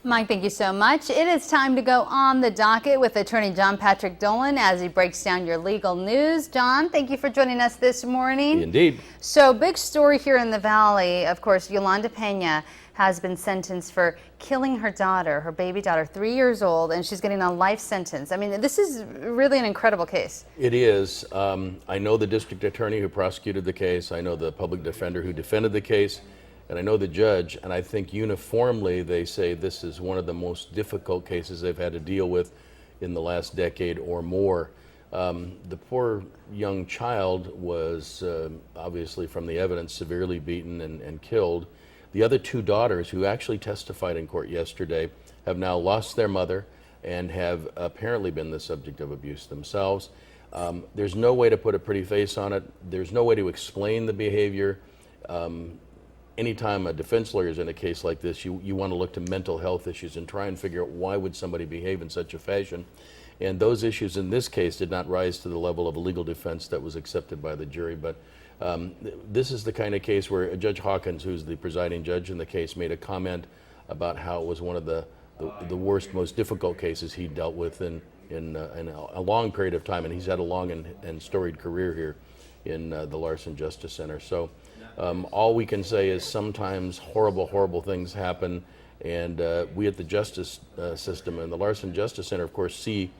Mike, thank you so much. It is time to go on the docket with attorney John Patrick Dolan as he breaks down your legal news. John, thank you for joining us this morning. Indeed. So, big story here in the Valley. Of course, Yolanda Pena has been sentenced for killing her daughter, her baby daughter, 3 years old, and she's getting a life sentence. I mean, this is really an incredible case. It is. I know the district attorney who prosecuted the case. I know the public defender who defended the case. And I know the judge, and I think uniformly they say this is one of the most difficult cases they've had to deal with in the last decade or more. The poor young child was obviously, from the evidence, severely beaten and killed. The other two daughters, who actually testified in court yesterday, have now lost their mother and have apparently been the subject of abuse themselves. There's no way to put a pretty face on it. There's no way to explain the behavior. Anytime a defense lawyer is in a case like this, you want to look to mental health issues and try and figure out why would somebody behave in such a fashion. And those issues in this case did not rise to the level of a legal defense that was accepted by the jury. But this is the kind of case where Judge Hawkins, who's the presiding judge in the case, made a comment about how it was one of the worst, most difficult cases he dealt with in a long period of time. And he's had a long and storied career here in the Larson Justice Center. So all we can say is sometimes horrible things happen, and we at the justice system and the Larson Justice Center, of course, see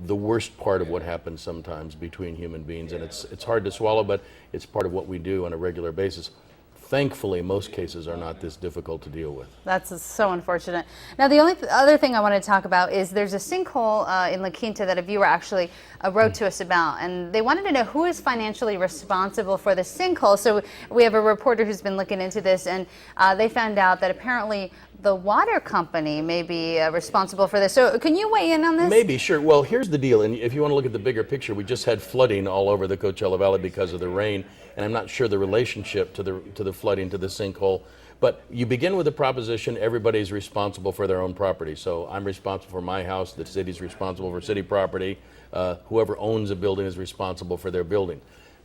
the worst part of what happens sometimes between human beings, and it's hard to swallow, but it's part of what we do on a regular basis. Thankfully, most cases are not this difficult to deal with. That's so unfortunate. Now, the only other thing I want to talk about is there's a sinkhole in La Quinta that a viewer actually wrote to us about, and they wanted to know who is financially responsible for the sinkhole. So we have a reporter who's been looking into this, and they found out that apparently the water company may be responsible for this. So can you weigh in on this? Maybe, sure. Well, here's the deal, and if you want to look at the bigger picture, we just had flooding all over the Coachella Valley because of the rain, and I'm not sure the relationship to the flooding to the sinkhole. But you begin with the proposition everybody's responsible for their own property. So I'm responsible for my house, the city's responsible for city property, whoever owns a building is responsible for their building.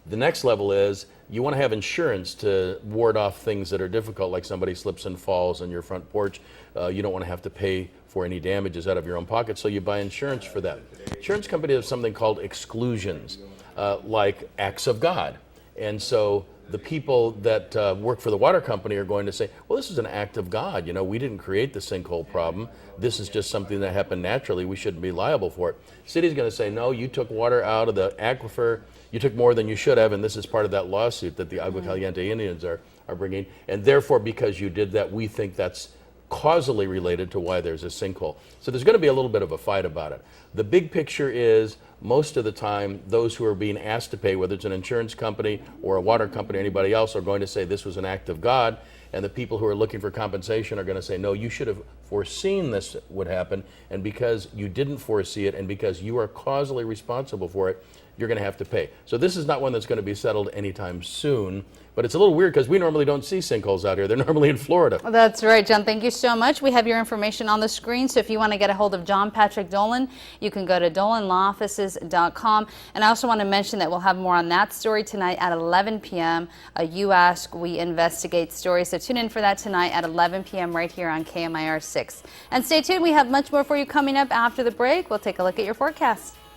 The next level is you want to have insurance to ward off things that are difficult, like somebody slips and falls on your front porch. You don't want to have to pay for any damages out of your own pocket, so you buy insurance for that. Insurance companies have something called exclusions, like acts of God. And so the people that work for the water company are going to say, well, this is an act of God. You know, we didn't create the sinkhole problem. This is just something that happened naturally. We shouldn't be liable for it. City's going to say, no, you took water out of the aquifer. You took more than you should have, and this is part of that lawsuit that the Agua Caliente Indians are bringing. And therefore, because you did that, we think that's causally related to why there's a sinkhole. So there's going to be a little bit of a fight about it. The big picture is most of the time those who are being asked to pay, whether it's an insurance company or a water company or anybody else, are going to say this was an act of God, and the people who are looking for compensation are going to say, no, you should have foreseen this would happen, and because you didn't foresee it and because you are causally responsible for it, you're going to have to pay. So this is not one that's going to be settled anytime soon, but it's a little weird because we normally don't see sinkholes out here. They're normally in Florida. Well, that's right, John. Thank you so much. We have your information on the screen, so if you want to get a hold of John Patrick Dolan, you can go to dolanlawoffices.com. And I also want to mention that we'll have more on that story tonight at 11 p.m. You Ask, We Investigate story. So tune in for that tonight at 11 p.m. right here on KMIR6. And stay tuned. We have much more for you coming up after the break. We'll take a look at your forecast.